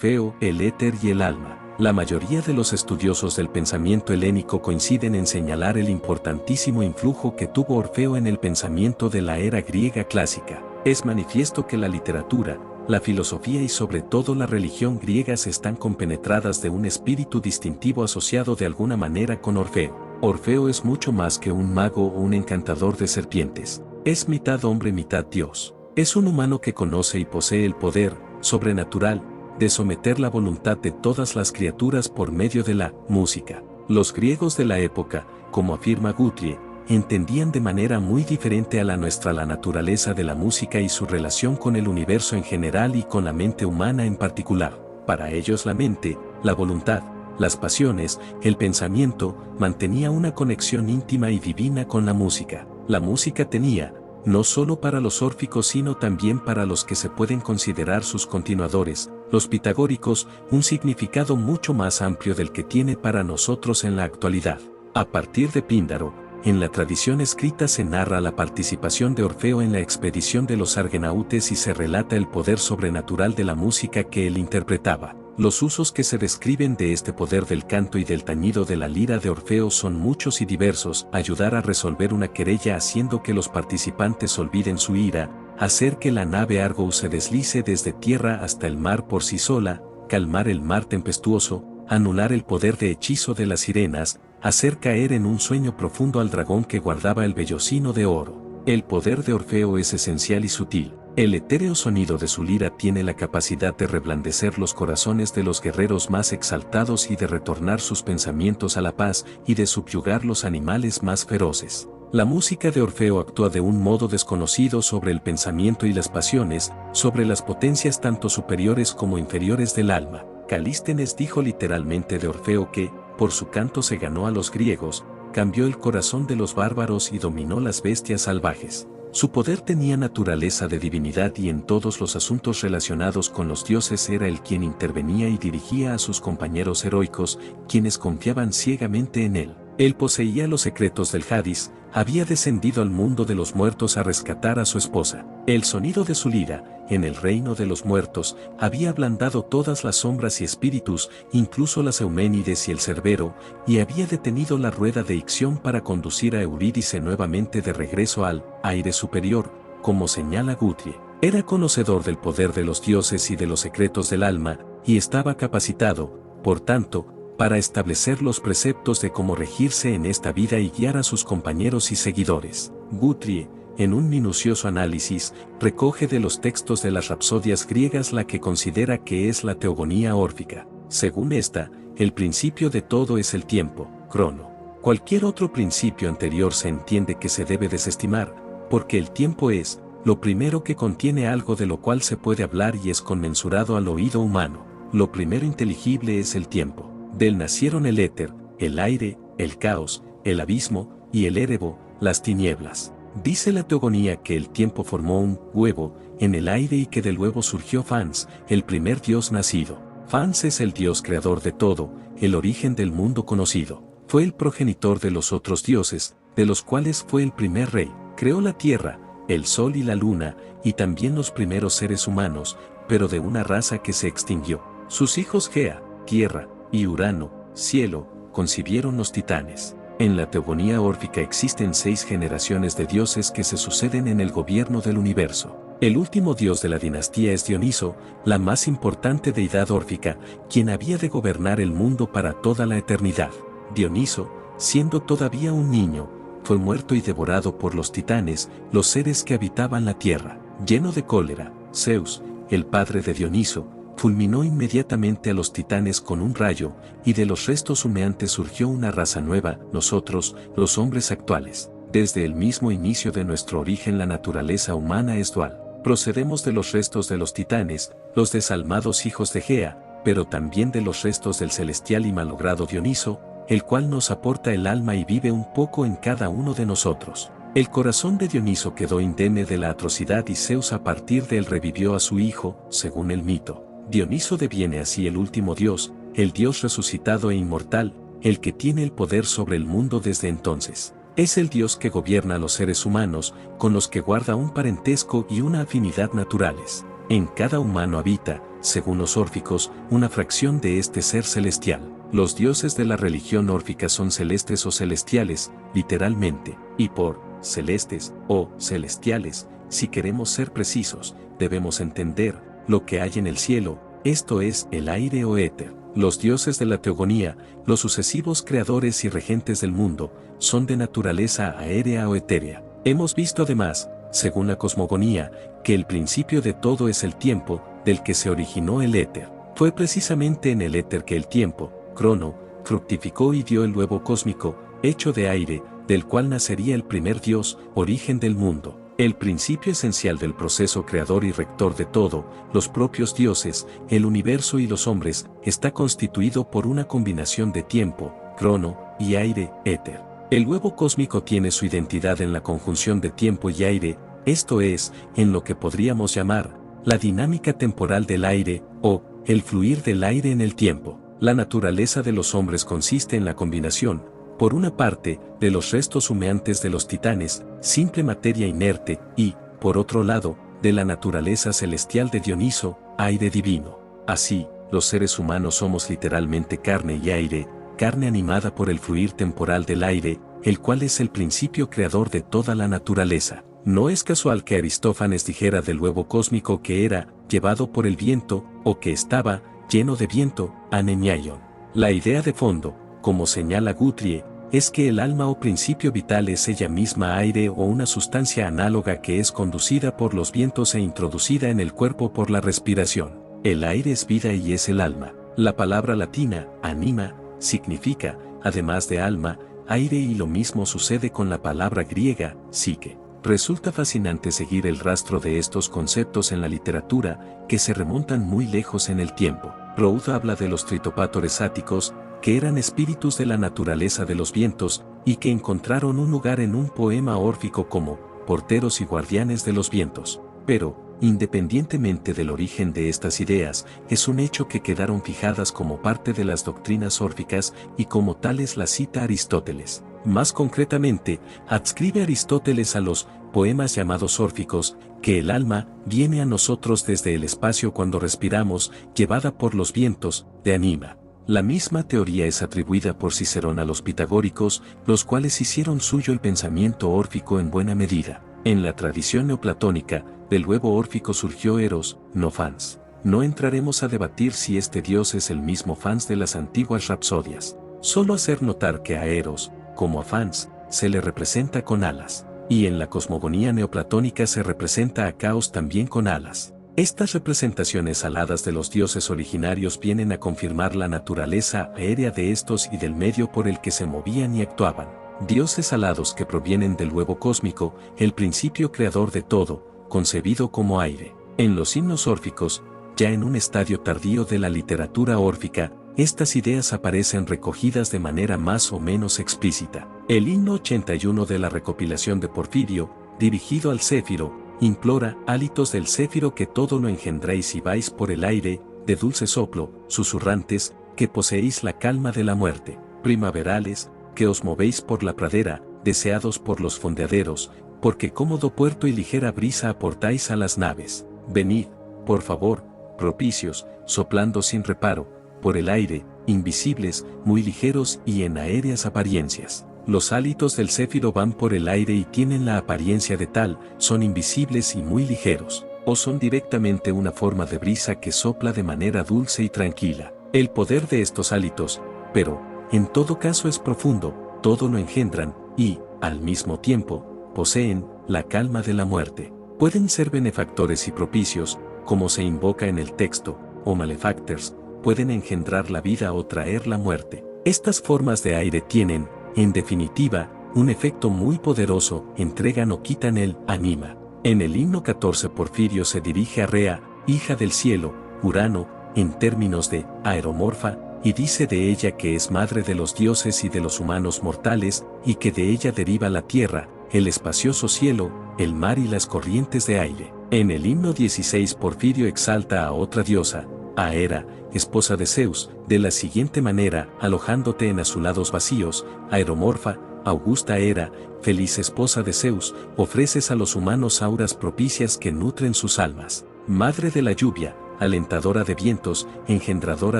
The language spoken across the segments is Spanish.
Orfeo, el éter y el alma. La mayoría de los estudiosos del pensamiento helénico coinciden en señalar el importantísimo influjo que tuvo Orfeo en el pensamiento de la era griega clásica. Es manifiesto que la literatura, la filosofía y sobre todo la religión griegas están compenetradas de un espíritu distintivo asociado de alguna manera con Orfeo. Orfeo es mucho más que un mago o un encantador de serpientes. Es mitad hombre, mitad dios. Es un humano que conoce y posee el poder sobrenatural de someter la voluntad de todas las criaturas por medio de la música. Los griegos de la época, como afirma Guthrie, entendían de manera muy diferente a la nuestra la naturaleza de la música y su relación con el universo en general y con la mente humana en particular. Para ellos la mente, la voluntad, las pasiones, el pensamiento, mantenía una conexión íntima y divina con la música. La música tenía, no solo para los órficos sino también para los que se pueden considerar sus continuadores, los pitagóricos, un significado mucho más amplio del que tiene para nosotros en la actualidad. A partir de Píndaro, en la tradición escrita se narra la participación de Orfeo en la expedición de los argonautes y se relata el poder sobrenatural de la música que él interpretaba. Los usos que se describen de este poder del canto y del tañido de la lira de Orfeo son muchos y diversos: ayudar a resolver una querella haciendo que los participantes olviden su ira, hacer que la nave Argo se deslice desde tierra hasta el mar por sí sola, calmar el mar tempestuoso, anular el poder de hechizo de las sirenas, hacer caer en un sueño profundo al dragón que guardaba el vellocino de oro. El poder de Orfeo es esencial y sutil. El etéreo sonido de su lira tiene la capacidad de reblandecer los corazones de los guerreros más exaltados y de retornar sus pensamientos a la paz y de subyugar los animales más feroces. La música de Orfeo actúa de un modo desconocido sobre el pensamiento y las pasiones, sobre las potencias tanto superiores como inferiores del alma. Calístenes dijo literalmente de Orfeo que, por su canto se ganó a los griegos, cambió el corazón de los bárbaros y dominó las bestias salvajes. Su poder tenía naturaleza de divinidad y en todos los asuntos relacionados con los dioses era él quien intervenía y dirigía a sus compañeros heroicos, quienes confiaban ciegamente en él. Él poseía los secretos del Hadis, había descendido al mundo de los muertos a rescatar a su esposa. El sonido de su lira, en el reino de los muertos, había ablandado todas las sombras y espíritus, incluso las Euménides y el Cerbero, y había detenido la rueda de Ixión para conducir a Eurídice nuevamente de regreso al aire superior, como señala Guthrie. Era conocedor del poder de los dioses y de los secretos del alma, y estaba capacitado, por tanto, para establecer los preceptos de cómo regirse en esta vida y guiar a sus compañeros y seguidores. Guthrie, en un minucioso análisis, recoge de los textos de las rapsodias griegas la que considera que es la teogonía órfica. Según esta, el principio de todo es el tiempo, crono. Cualquier otro principio anterior se entiende que se debe desestimar, porque el tiempo es lo primero que contiene algo de lo cual se puede hablar y es conmensurado al oído humano. Lo primero inteligible es el tiempo. Del nacieron el éter, el aire, el caos, el abismo, y el érebo, las tinieblas. Dice la teogonía que el tiempo formó un huevo en el aire y que del huevo surgió Fans, el primer dios nacido. Fans es el dios creador de todo, el origen del mundo conocido. Fue el progenitor de los otros dioses, de los cuales fue el primer rey. Creó la tierra, el sol y la luna, y también los primeros seres humanos, pero de una raza que se extinguió. Sus hijos Gea, tierra, y Urano, cielo, concibieron los titanes. En la teogonía órfica existen 6 generaciones de dioses que se suceden en el gobierno del universo. El último dios de la dinastía es Dioniso, la más importante deidad órfica, quien había de gobernar el mundo para toda la eternidad. Dioniso, siendo todavía un niño, fue muerto y devorado por los titanes, los seres que habitaban la tierra. Lleno de cólera, Zeus, el padre de Dioniso, fulminó inmediatamente a los titanes con un rayo, y de los restos humeantes surgió una raza nueva, nosotros, los hombres actuales. Desde el mismo inicio de nuestro origen la naturaleza humana es dual. Procedemos de los restos de los titanes, los desalmados hijos de Gea, pero también de los restos del celestial y malogrado Dioniso, el cual nos aporta el alma y vive un poco en cada uno de nosotros. El corazón de Dioniso quedó indemne de la atrocidad y Zeus a partir de él revivió a su hijo, según el mito. Dioniso deviene así el último dios, el dios resucitado e inmortal, el que tiene el poder sobre el mundo desde entonces. Es el dios que gobierna a los seres humanos, con los que guarda un parentesco y una afinidad naturales. En cada humano habita, según los órficos, una fracción de este ser celestial. Los dioses de la religión órfica son celestes o celestiales, literalmente, y por celestes o celestiales, si queremos ser precisos, debemos entender lo que hay en el cielo, esto es, el aire o éter. Los dioses de la teogonía, los sucesivos creadores y regentes del mundo, son de naturaleza aérea o etérea. Hemos visto además, según la cosmogonía, que el principio de todo es el tiempo, del que se originó el éter. Fue precisamente en el éter que el tiempo, crono, fructificó y dio el huevo cósmico, hecho de aire, del cual nacería el primer Dios, origen del mundo. El principio esencial del proceso creador y rector de todo, los propios dioses, el universo y los hombres, está constituido por una combinación de tiempo, crono, y aire, éter. El huevo cósmico tiene su identidad en la conjunción de tiempo y aire, esto es, en lo que podríamos llamar, la dinámica temporal del aire, o, el fluir del aire en el tiempo. La naturaleza de los hombres consiste en la combinación, por una parte, de los restos humeantes de los titanes, simple materia inerte, y, por otro lado, de la naturaleza celestial de Dioniso, aire divino. Así, los seres humanos somos literalmente carne y aire, carne animada por el fluir temporal del aire, el cual es el principio creador de toda la naturaleza. No es casual que Aristófanes dijera del huevo cósmico que era, llevado por el viento, o que estaba, lleno de viento, anemiaion. La idea de fondo, como señala Guthrie, es que el alma o principio vital es ella misma aire o una sustancia análoga que es conducida por los vientos e introducida en el cuerpo por la respiración. El aire es vida y es el alma. La palabra latina, anima, significa, además de alma, aire y lo mismo sucede con la palabra griega, psique. Resulta fascinante seguir el rastro de estos conceptos en la literatura, que se remontan muy lejos en el tiempo. Roud habla de los tritopátores áticos, que eran espíritus de la naturaleza de los vientos, y que encontraron un lugar en un poema órfico como porteros y guardianes de los vientos. Pero, independientemente del origen de estas ideas, es un hecho que quedaron fijadas como parte de las doctrinas órficas y como tales las cita Aristóteles. Más concretamente, adscribe Aristóteles a los poemas llamados órficos, que el alma viene a nosotros desde el espacio cuando respiramos, llevada por los vientos, de anima. La misma teoría es atribuida por Cicerón a los pitagóricos, los cuales hicieron suyo el pensamiento órfico en buena medida. En la tradición neoplatónica, del huevo órfico surgió Eros, no Fans. No entraremos a debatir si este dios es el mismo Fans de las antiguas rapsodias. Solo hacer notar que a Eros, como a Fans, se le representa con alas. Y en la cosmogonía neoplatónica se representa a Caos también con alas. Estas representaciones aladas de los dioses originarios vienen a confirmar la naturaleza aérea de estos y del medio por el que se movían y actuaban. Dioses alados que provienen del huevo cósmico, el principio creador de todo, concebido como aire. En los himnos órficos, ya en un estadio tardío de la literatura órfica, estas ideas aparecen recogidas de manera más o menos explícita. El himno 81 de la recopilación de Porfirio, dirigido al Céfiro, implora, hálitos del Céfiro que todo lo engendráis y vais por el aire, de dulce soplo, susurrantes, que poseéis la calma de la muerte, primaverales, que os movéis por la pradera, deseados por los fondeaderos, porque cómodo puerto y ligera brisa aportáis a las naves. Venid, por favor, propicios, soplando sin reparo, por el aire, invisibles, muy ligeros y en aéreas apariencias. Los hálitos del Céfiro van por el aire y tienen la apariencia de tal, son invisibles y muy ligeros, o son directamente una forma de brisa que sopla de manera dulce y tranquila. El poder de estos hálitos, pero, en todo caso es profundo, todo lo engendran, y, al mismo tiempo, poseen la calma de la muerte. Pueden ser benefactores y propicios, como se invoca en el texto, o malefactors, pueden engendrar la vida o traer la muerte. Estas formas de aire tienen, en definitiva, un efecto muy poderoso, entregan o quitan el anima. En el himno 14 Porfirio se dirige a Rea, hija del cielo, Urano, en términos de aeromorfa, y dice de ella que es madre de los dioses y de los humanos mortales, y que de ella deriva la tierra, el espacioso cielo, el mar y las corrientes de aire. En el himno 16 Porfirio exalta a otra diosa, a Hera, esposa de Zeus, de la siguiente manera, alojándote en azulados vacíos, aeromorfa, augusta Hera, feliz esposa de Zeus, ofreces a los humanos auras propicias que nutren sus almas. Madre de la lluvia, alentadora de vientos, engendradora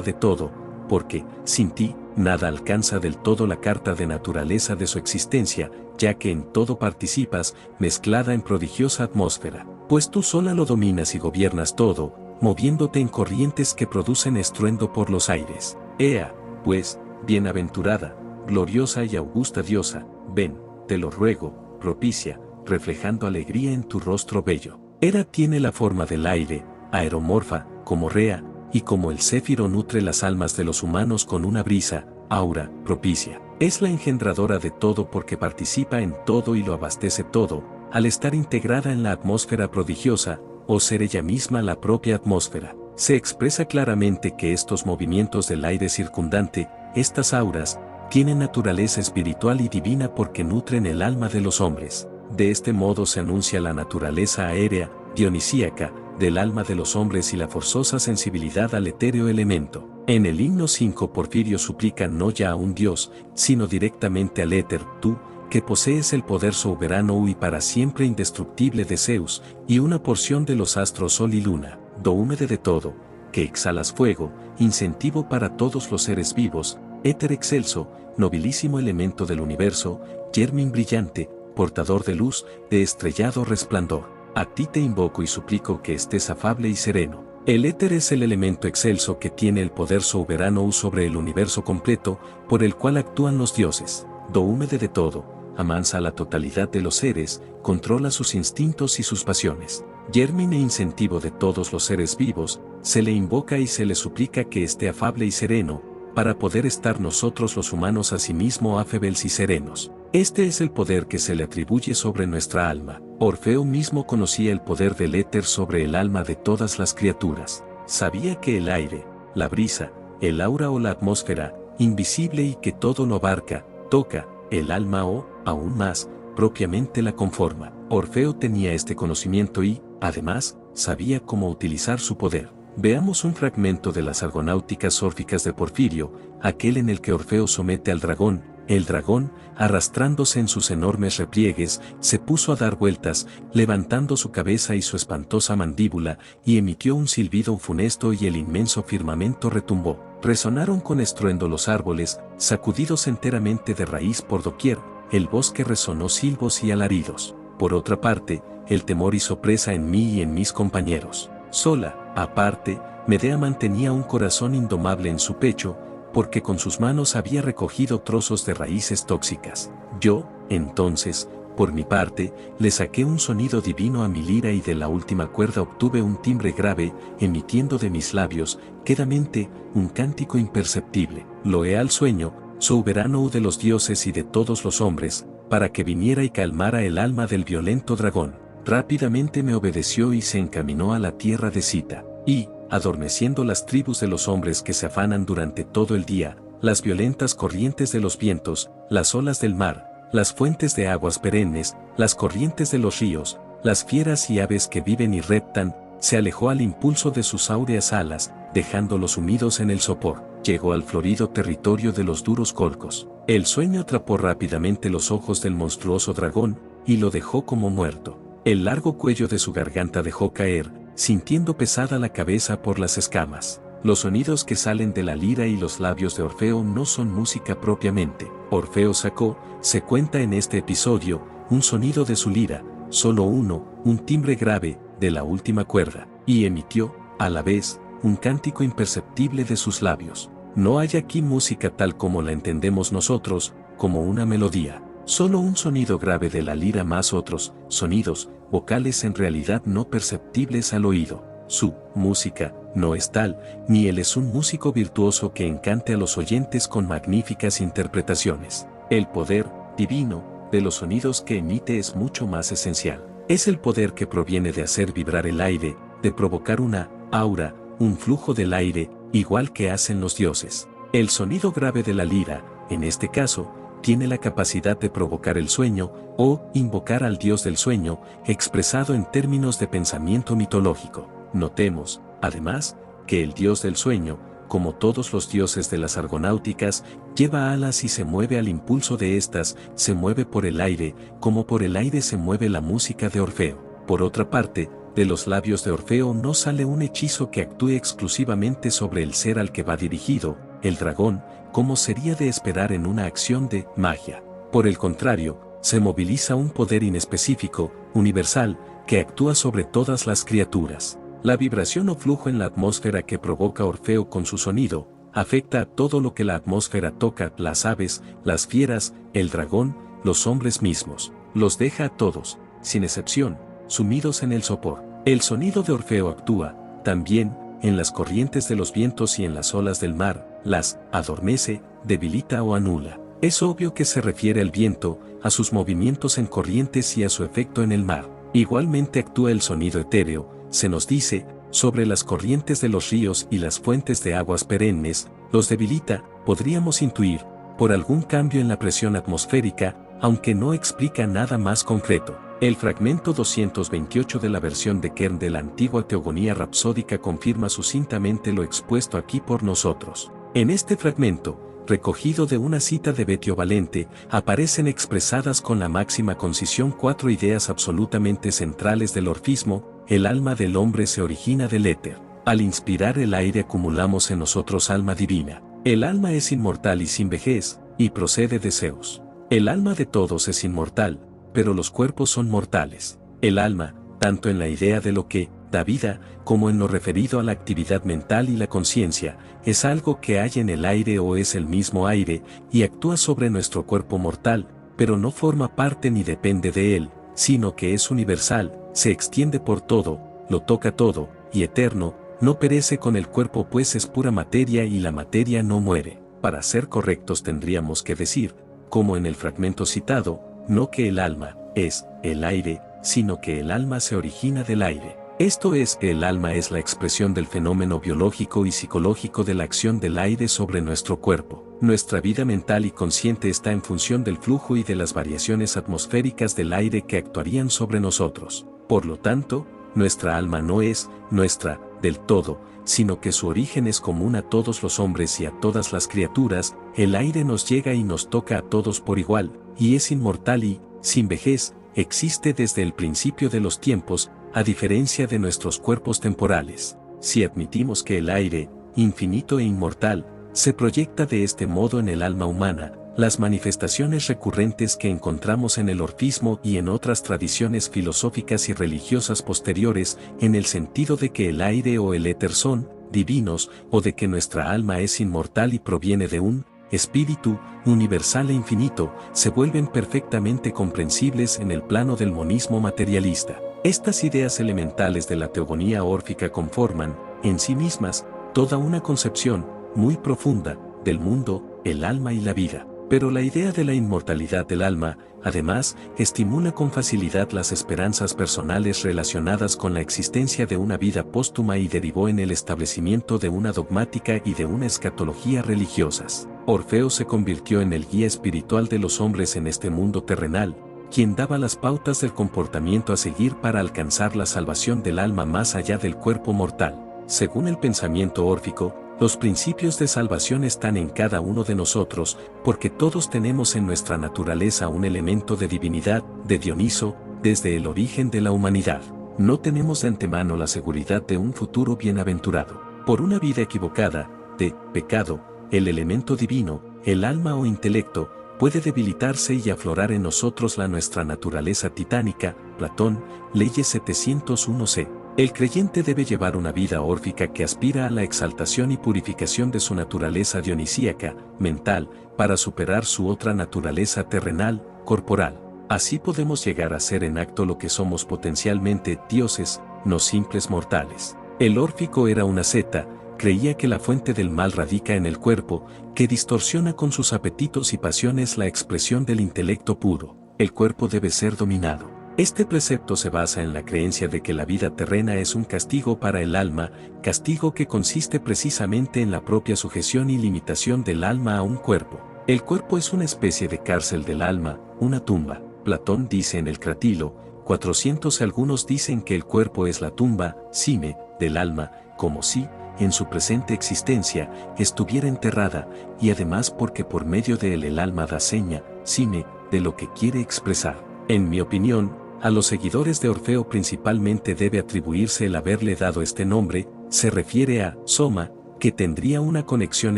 de todo, porque, sin ti, nada alcanza del todo la carta de naturaleza de su existencia, ya que en todo participas, mezclada en prodigiosa atmósfera, pues tú sola lo dominas y gobiernas todo, moviéndote en corrientes que producen estruendo por los aires. Ea, pues, bienaventurada, gloriosa y augusta diosa, ven, te lo ruego, propicia, reflejando alegría en tu rostro bello. Hera tiene la forma del aire, aeromorfa, como Rea, y como el céfiro nutre las almas de los humanos con una brisa, aura, propicia. Es la engendradora de todo porque participa en todo y lo abastece todo, al estar integrada en la atmósfera prodigiosa, o ser ella misma la propia atmósfera. Se expresa claramente que estos movimientos del aire circundante, estas auras, tienen naturaleza espiritual y divina porque nutren el alma de los hombres. De este modo se anuncia la naturaleza aérea, dionisíaca, del alma de los hombres y la forzosa sensibilidad al etéreo elemento. En el himno 5 Porfirio suplica no ya a un dios, sino directamente al éter, tú, que posees el poder soberano y para siempre indestructible de Zeus, y una porción de los astros sol y luna, do húmede de todo, que exhalas fuego, incentivo para todos los seres vivos, éter excelso, nobilísimo elemento del universo, germen brillante, portador de luz, de estrellado resplandor. A ti te invoco y suplico que estés afable y sereno. El éter es el elemento excelso que tiene el poder soberano sobre el universo completo, por el cual actúan los dioses. Do húmede de todo, amansa a la totalidad de los seres, controla sus instintos y sus pasiones. Germen e incentivo de todos los seres vivos, se le invoca y se le suplica que esté afable y sereno, para poder estar nosotros los humanos asimismo afebles y serenos. Este es el poder que se le atribuye sobre nuestra alma. Orfeo mismo conocía el poder del éter sobre el alma de todas las criaturas. Sabía que el aire, la brisa, el aura o la atmósfera, invisible y que todo lo abarca, toca, el alma o, aún más, propiamente la conforma. Orfeo tenía este conocimiento y, además, sabía cómo utilizar su poder. Veamos un fragmento de las argonáuticas órficas de Porfirio, aquel en el que Orfeo somete al dragón. El dragón, arrastrándose en sus enormes repliegues, se puso a dar vueltas, levantando su cabeza y su espantosa mandíbula, y emitió un silbido funesto y el inmenso firmamento retumbó. Resonaron con estruendo los árboles, sacudidos enteramente de raíz por doquier, el bosque resonó silbos y alaridos. Por otra parte, el temor hizo presa en mí y en mis compañeros. Sola, aparte, Medea mantenía un corazón indomable en su pecho, porque con sus manos había recogido trozos de raíces tóxicas. Yo, entonces, por mi parte, le saqué un sonido divino a mi lira y de la última cuerda obtuve un timbre grave, emitiendo de mis labios, quedamente, un cántico imperceptible. Loé al sueño, soberano de los dioses y de todos los hombres, para que viniera y calmara el alma del violento dragón. Rápidamente me obedeció y se encaminó a la tierra de Cita. Y, adormeciendo las tribus de los hombres que se afanan durante todo el día, las violentas corrientes de los vientos, las olas del mar, las fuentes de aguas perennes, las corrientes de los ríos, las fieras y aves que viven y reptan, se alejó al impulso de sus áureas alas, dejándolos sumidos en el sopor. Llegó al florido territorio de los duros colcos. El sueño atrapó rápidamente los ojos del monstruoso dragón, y lo dejó como muerto. El largo cuello de su garganta dejó caer, sintiendo pesada la cabeza por las escamas. Los sonidos que salen de la lira y los labios de Orfeo no son música propiamente. Orfeo sacó, se cuenta en este episodio, un sonido de su lira, solo uno, un timbre grave, de la última cuerda, y emitió, a la vez, un cántico imperceptible de sus labios. No hay aquí música tal como la entendemos nosotros, como una melodía. Solo un sonido grave de la lira más otros sonidos, vocales en realidad no perceptibles al oído. Su música no es tal, ni él es un músico virtuoso que encante a los oyentes con magníficas interpretaciones. El poder divino de los sonidos que emite es mucho más esencial. Es el poder que proviene de hacer vibrar el aire, de provocar una aura, un flujo del aire, igual que hacen los dioses. El sonido grave de la lira, en este caso, tiene la capacidad de provocar el sueño, o invocar al dios del sueño, expresado en términos de pensamiento mitológico. Notemos, además, que el dios del sueño, como todos los dioses de las argonáuticas, lleva alas y se mueve al impulso de estas, se mueve por el aire, como por el aire se mueve la música de Orfeo. Por otra parte, de los labios de Orfeo no sale un hechizo que actúe exclusivamente sobre el ser al que va dirigido, el dragón, como sería de esperar en una acción de magia. Por el contrario, se moviliza un poder inespecífico, universal, que actúa sobre todas las criaturas. La vibración o flujo en la atmósfera que provoca Orfeo con su sonido, afecta a todo lo que la atmósfera toca, las aves, las fieras, el dragón, los hombres mismos. Los deja a todos, sin excepción, sumidos en el sopor. El sonido de Orfeo actúa, también, en las corrientes de los vientos y en las olas del mar, las adormece, debilita o anula. Es obvio que se refiere al viento, a sus movimientos en corrientes y a su efecto en el mar. Igualmente actúa el sonido etéreo, se nos dice, sobre las corrientes de los ríos y las fuentes de aguas perennes, los debilita, podríamos intuir, por algún cambio en la presión atmosférica, aunque no explica nada más concreto. El fragmento 228 de la versión de Kern de la antigua Teogonía Rapsódica confirma sucintamente lo expuesto aquí por nosotros. En este fragmento, recogido de una cita de Betio Valente, aparecen expresadas con la máxima concisión 4 ideas absolutamente centrales del orfismo. El alma del hombre se origina del éter. Al inspirar el aire acumulamos en nosotros alma divina. El alma es inmortal y sin vejez, y procede de Zeus. El alma de todos es inmortal, pero los cuerpos son mortales. El alma, tanto en la idea de lo que da vida, como en lo referido a la actividad mental y la conciencia, es algo que hay en el aire o es el mismo aire, y actúa sobre nuestro cuerpo mortal, pero no forma parte ni depende de él, sino que es universal, se extiende por todo, lo toca todo, y eterno, no perece con el cuerpo pues es pura materia y la materia no muere. Para ser correctos tendríamos que decir, como en el fragmento citado, no que el alma es el aire, sino que el alma se origina del aire. Esto es que el alma es la expresión del fenómeno biológico y psicológico de la acción del aire sobre nuestro cuerpo. Nuestra vida mental y consciente está en función del flujo y de las variaciones atmosféricas del aire que actuarían sobre nosotros. Por lo tanto, nuestra alma no es nuestra del todo, sino que su origen es común a todos los hombres y a todas las criaturas. El aire nos llega y nos toca a todos por igual, y es inmortal y, sin vejez, existe desde el principio de los tiempos, a diferencia de nuestros cuerpos temporales. Si admitimos que el aire, infinito e inmortal, se proyecta de este modo en el alma humana, las manifestaciones recurrentes que encontramos en el orfismo y en otras tradiciones filosóficas y religiosas posteriores, en el sentido de que el aire o el éter son divinos, o de que nuestra alma es inmortal y proviene de un espíritu universal e infinito, se vuelven perfectamente comprensibles en el plano del monismo materialista. Estas ideas elementales de la teogonía órfica conforman, en sí mismas, toda una concepción muy profunda del mundo, el alma y la vida. Pero la idea de la inmortalidad del alma, además, estimula con facilidad las esperanzas personales relacionadas con la existencia de una vida póstuma y derivó en el establecimiento de una dogmática y de una escatología religiosas. Orfeo se convirtió en el guía espiritual de los hombres en este mundo terrenal, quien daba las pautas del comportamiento a seguir para alcanzar la salvación del alma más allá del cuerpo mortal. Según el pensamiento órfico, los principios de salvación están en cada uno de nosotros, porque todos tenemos en nuestra naturaleza un elemento de divinidad, de Dioniso, desde el origen de la humanidad. No tenemos de antemano la seguridad de un futuro bienaventurado. Por una vida equivocada, de pecado, el elemento divino, el alma o intelecto, puede debilitarse y aflorar en nosotros nuestra naturaleza titánica. Platón, Leyes 701c. El creyente debe llevar una vida órfica que aspira a la exaltación y purificación de su naturaleza dionisíaca, mental, para superar su otra naturaleza terrenal, corporal. Así podemos llegar a ser en acto lo que somos potencialmente, dioses, no simples mortales. El órfico era una asceta, creía que la fuente del mal radica en el cuerpo, que distorsiona con sus apetitos y pasiones la expresión del intelecto puro. El cuerpo debe ser dominado. Este precepto se basa en la creencia de que la vida terrena es un castigo para el alma, castigo que consiste precisamente en la propia sujeción y limitación del alma a un cuerpo. El cuerpo es una especie de cárcel del alma, una tumba. Platón dice en el Cratilo, 400. Algunos dicen que el cuerpo es la tumba, cime, del alma, como si, en su presente existencia, estuviera enterrada, y además porque por medio de él el alma da seña, cime, de lo que quiere expresar. En mi opinión, A los seguidores de Orfeo principalmente debe atribuirse el haberle dado este nombre, se refiere a soma, que tendría una conexión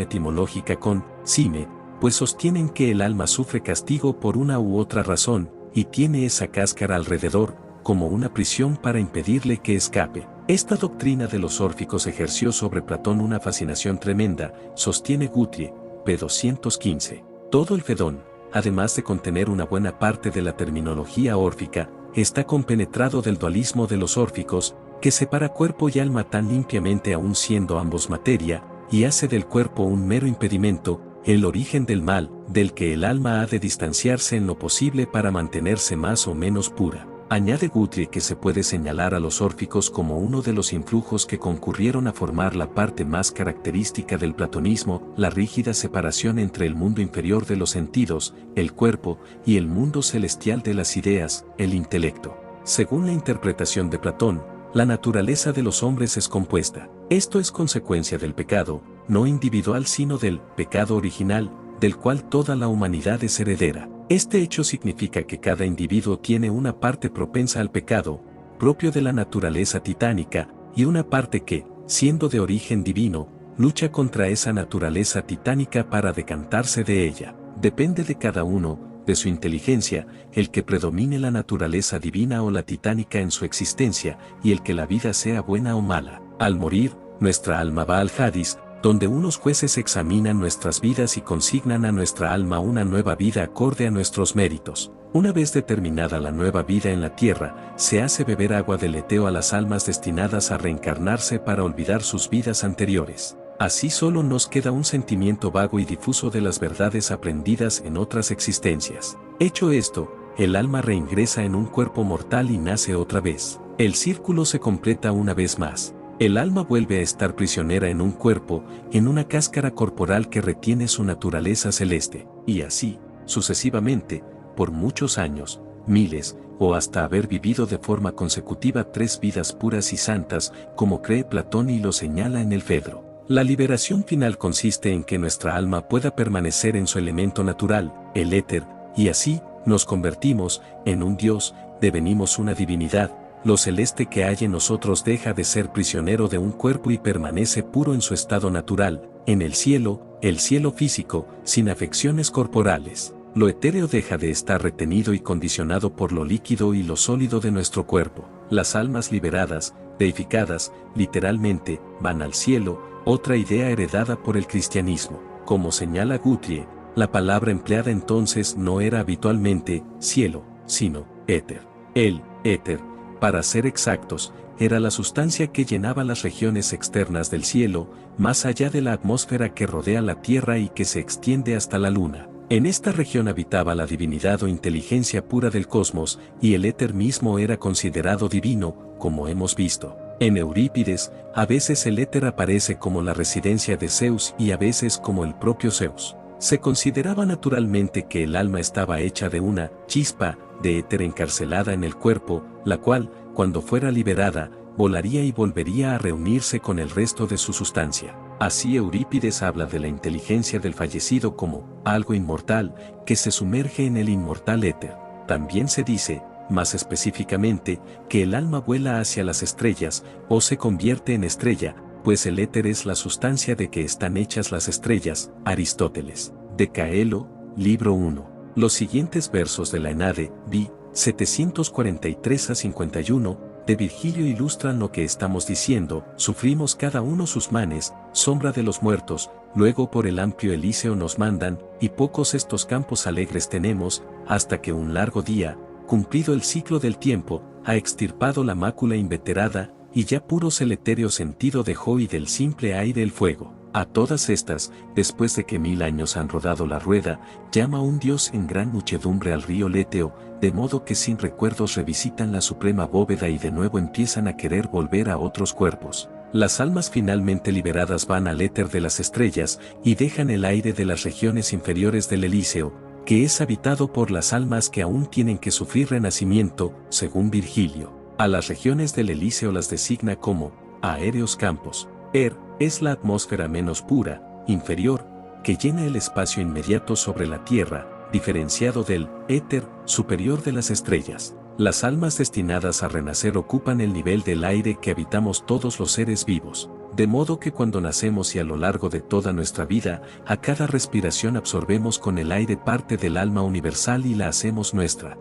etimológica con sime, pues sostienen que el alma sufre castigo por una u otra razón, y tiene esa cáscara alrededor, como una prisión para impedirle que escape. Esta doctrina de los órficos ejerció sobre Platón una fascinación tremenda, sostiene Guthrie, p. 215. Todo el Fedón, además de contener una buena parte de la terminología órfica, está compenetrado del dualismo de los órficos, que separa cuerpo y alma tan limpiamente aun siendo ambos materia, y hace del cuerpo un mero impedimento, el origen del mal, del que el alma ha de distanciarse en lo posible para mantenerse más o menos pura. Añade Guthrie que se puede señalar a los órficos como uno de los influjos que concurrieron a formar la parte más característica del platonismo, la rígida separación entre el mundo inferior de los sentidos, el cuerpo, y el mundo celestial de las ideas, el intelecto. Según la interpretación de Platón, la naturaleza de los hombres es compuesta. Esto es consecuencia del pecado, no individual sino del pecado original, del cual toda la humanidad es heredera. Este hecho significa que cada individuo tiene una parte propensa al pecado, propio de la naturaleza titánica, y una parte que, siendo de origen divino, lucha contra esa naturaleza titánica para decantarse de ella. Depende de cada uno, de su inteligencia, el que predomine la naturaleza divina o la titánica en su existencia, y el que la vida sea buena o mala. Al morir, nuestra alma va al Hadis, donde unos jueces examinan nuestras vidas y consignan a nuestra alma una nueva vida acorde a nuestros méritos. Una vez determinada la nueva vida en la tierra, se hace beber agua del Eteo a las almas destinadas a reencarnarse para olvidar sus vidas anteriores. Así solo nos queda un sentimiento vago y difuso de las verdades aprendidas en otras existencias. Hecho esto, el alma reingresa en un cuerpo mortal y nace otra vez. El círculo se completa una vez más. El alma vuelve a estar prisionera en un cuerpo, en una cáscara corporal que retiene su naturaleza celeste, y así, sucesivamente, por muchos años, miles, o hasta haber vivido de forma consecutiva 3 vidas puras y santas, como cree Platón y lo señala en el Fedro. La liberación final consiste en que nuestra alma pueda permanecer en su elemento natural, el éter, y así, nos convertimos en un Dios, devenimos una divinidad. Lo celeste que hay en nosotros deja de ser prisionero de un cuerpo y permanece puro en su estado natural, en el cielo físico, sin afecciones corporales. Lo etéreo deja de estar retenido y condicionado por lo líquido y lo sólido de nuestro cuerpo. Las almas liberadas, deificadas, literalmente, van al cielo, otra idea heredada por el cristianismo. Como señala Guthrie, la palabra empleada entonces no era habitualmente cielo, sino éter. El éter, para ser exactos, era la sustancia que llenaba las regiones externas del cielo, más allá de la atmósfera que rodea la Tierra y que se extiende hasta la Luna. En esta región habitaba la divinidad o inteligencia pura del cosmos, y el éter mismo era considerado divino, como hemos visto. En Eurípides, a veces el éter aparece como la residencia de Zeus y a veces como el propio Zeus. Se consideraba naturalmente que el alma estaba hecha de una chispa de éter encarcelada en el cuerpo, la cual, cuando fuera liberada, volaría y volvería a reunirse con el resto de su sustancia. Así Eurípides habla de la inteligencia del fallecido como algo inmortal que se sumerge en el inmortal éter. También se dice, más específicamente, que el alma vuela hacia las estrellas o se convierte en estrella, pues el éter es la sustancia de que están hechas las estrellas. Aristóteles, de Caelo, libro 1. Los siguientes versos de la Enade, b. 743 a 51, de Virgilio ilustran lo que estamos diciendo: sufrimos cada uno sus manes, sombra de los muertos, luego por el amplio Elíseo nos mandan, y pocos estos campos alegres tenemos, hasta que un largo día, cumplido el ciclo del tiempo, ha extirpado la mácula inveterada, y ya puro el etéreo sentido dejó y del simple aire el fuego. A todas estas, después de que 1000 años han rodado la rueda, llama un Dios en gran muchedumbre al río Leteo, de modo que sin recuerdos revisitan la suprema bóveda y de nuevo empiezan a querer volver a otros cuerpos. Las almas finalmente liberadas van al éter de las estrellas y dejan el aire de las regiones inferiores del Elíseo, que es habitado por las almas que aún tienen que sufrir renacimiento, según Virgilio. A las regiones del Elíseo las designa como aéreos campos. Es la atmósfera menos pura, inferior, que llena el espacio inmediato sobre la Tierra, diferenciado del éter superior de las estrellas. Las almas destinadas a renacer ocupan el nivel del aire que habitamos todos los seres vivos, de modo que cuando nacemos y a lo largo de toda nuestra vida, a cada respiración absorbemos con el aire parte del alma universal y la hacemos nuestra.